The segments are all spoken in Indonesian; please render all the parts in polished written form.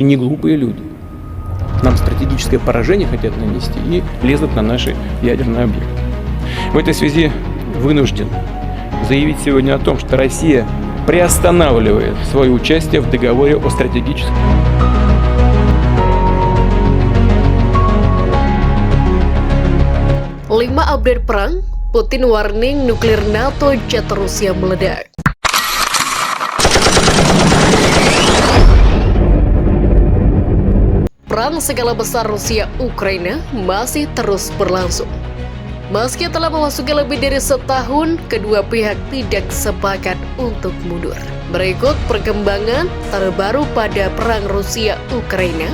И не глупые люди. Нам стратегическое поражение хотят нанести и лезут на наши ядерные объекты. В этой связи вынужден заявить сегодня о том, что Россия приостанавливает свое участие в договоре о стратегическом. 5 update perang, Putin warning nuklir NATO jet Rusia meledak. Perang skala besar Rusia-Ukraina masih terus berlangsung. Meski telah memasuki lebih dari setahun, kedua pihak tidak sepakat untuk mundur. Berikut perkembangan terbaru pada perang Rusia-Ukraina,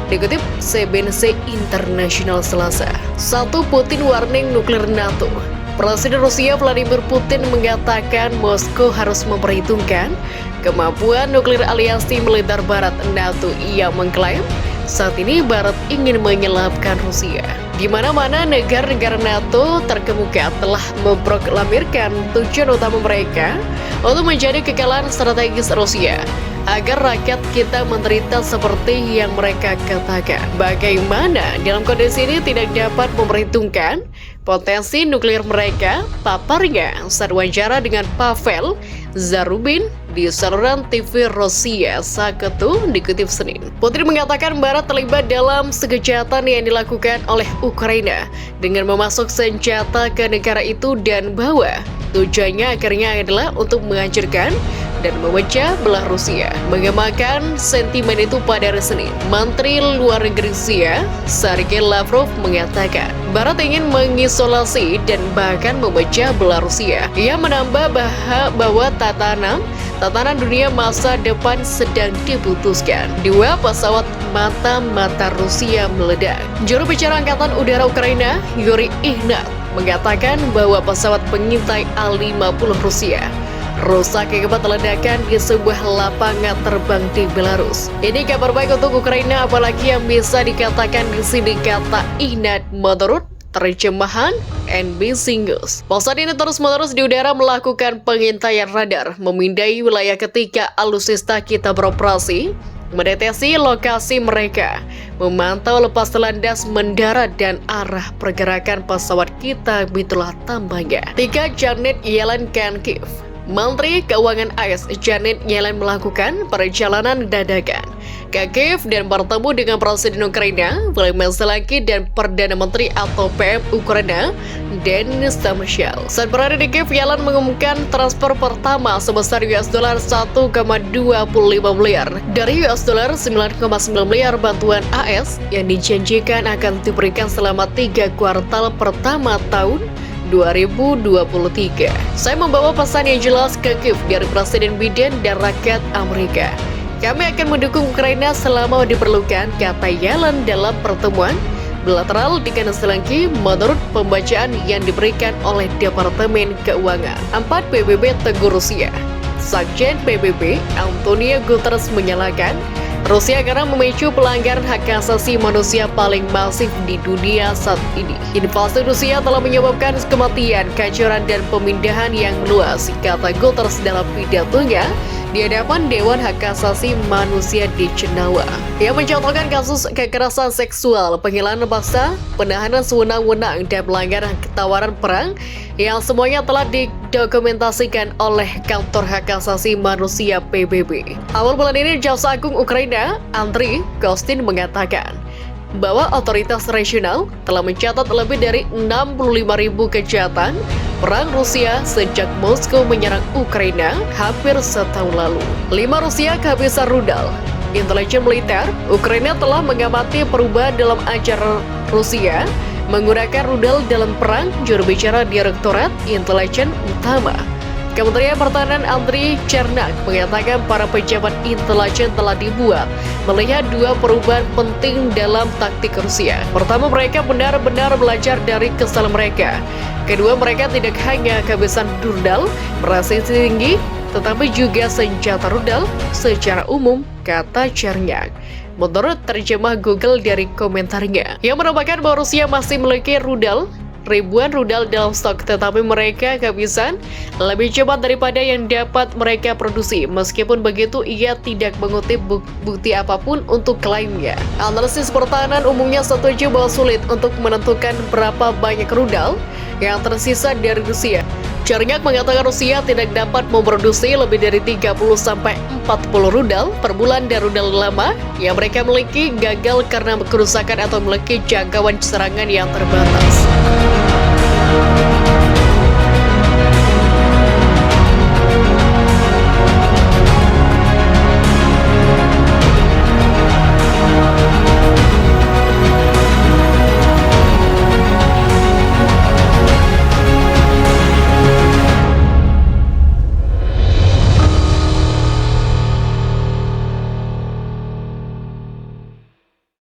dikutip CNBC International Selasa. 1. Putin warning nuklir NATO. Presiden Rusia Vladimir Putin mengatakan Moskow harus memperhitungkan kemampuan nuklir aliansi militer Barat NATO. Ia mengklaim saat ini Barat ingin menyelapkan Rusia. Di mana-mana negara-negara NATO terkemuka telah memproklamirkan tujuan utama mereka untuk menjadi kekalahan strategis Rusia, agar rakyat kita menderita seperti yang mereka katakan. Bagaimana dalam kondisi ini tidak dapat memperhitungkan potensi nuklir mereka? Paparnya saat wawancara dengan Pavel Zarubin di saluran TV Rusia Saketu, dikutip Senin. Putin mengatakan Barat terlibat dalam kejahatan yang dilakukan oleh Ukraina dengan memasuk senjata ke negara itu, dan bahwa tujuannya akhirnya adalah untuk menghancurkan dan memecah belah Rusia. Mengemakan sentimen itu pada hari Senin, Menteri Luar Negeri Rusia Sergei Lavrov mengatakan Barat ingin mengisolasi dan bahkan memecah belah Rusia. Ia menambah bahwa tatanan dunia masa depan sedang diputuskan. 2. Pesawat mata-mata Rusia meledak. Juru bicara Angkatan Udara Ukraina Yuri Ihnat mengatakan bahwa pesawat pengintai A-50 Rusia rusak akibat ledakan di sebuah lapangan terbang di Belarus. Ini kabar baik untuk Ukraina, apalagi yang bisa dikatakan di sini, kata Ihnat menurut terjemahan NBC News. Pesawat ini terus-menerus di udara melakukan pengintaian radar, memindai wilayah ketika alutsista kita beroperasi, mendeteksi lokasi mereka, memantau lepas landas, mendarat, dan arah pergerakan pesawat kita, itulah tambahnya. 3. Janet Yellen ke Kiev. Menteri Keuangan AS Janet Yellen melakukan perjalanan dadakan ke Kiev dan bertemu dengan Presiden Ukraina Volodymyr Zelensky dan Perdana Menteri atau PM Ukraina Denis Shmyhal. Saat berada di Kiev, Yellen mengumumkan transfer pertama sebesar $1,25 miliar dari $9,9 miliar bantuan AS yang dijanjikan akan diberikan selama 3 kuartal pertama tahun 2023. Saya membawa pesan yang jelas ke Kiev dari Presiden Biden dan rakyat Amerika. Kami akan mendukung Ukraina selama diperlukan, kata Yellen dalam pertemuan bilateral dengan Zelensky menurut pembacaan yang diberikan oleh Departemen Keuangan. 4. PBB tegur Rusia. Sekjen PBB Antonio Guterres menyalahkan Rusia karena memicu pelanggaran hak asasi manusia paling masif di dunia saat ini. Invasi Rusia telah menyebabkan kematian, kehancuran, dan pemindahan yang luas, kata Guterres dalam pidatonya di hadapan Dewan Hak Asasi Manusia di Jenewa. Ia mencontohkan kasus kekerasan seksual, penghilangan paksa, penahanan sewenang-wenang, dan pelanggaran tawaran perang yang semuanya telah didokumentasikan oleh Kantor Hak Asasi Manusia PBB. Awal bulan ini, Jaksa Agung Ukraina Andriy Kostin mengatakan bahwa otoritas regional telah mencatat lebih dari 65.000 kejahatan perang Rusia sejak Moskow menyerang Ukraina hampir setahun lalu. 5. Rusia kehabisan rudal. Intelijen militer Ukraina telah mengamati perubahan dalam ajaran Rusia menggunakan rudal dalam perang. Juru bicara Direktorat Intelijen Utama Kementerian Pertahanan Andriy Chernak mengatakan para pejabat intelijen telah dibuat melihat 2 perubahan penting dalam taktik Rusia. Pertama, mereka benar-benar belajar dari kesalahan mereka. Kedua, mereka tidak hanya kehabisan rudal presisi tinggi, tetapi juga senjata rudal secara umum, kata Chernak. Menurut terjemah Google dari komentarnya, yang merupakan bahwa Rusia masih memiliki rudal ribuan rudal dalam stok, tetapi mereka kehabisan lebih cepat daripada yang dapat mereka produksi. Meskipun begitu, ia tidak mengutip bukti apapun untuk klaimnya. Analisis pertahanan umumnya setuju bahwa sulit untuk menentukan berapa banyak rudal yang tersisa dari Rusia. Cernyaq mengatakan Rusia tidak dapat memproduksi lebih dari 30-40 rudal per bulan, dan rudal lama yang mereka miliki gagal karena kerusakan atau memiliki jangkauan serangan yang terbatas.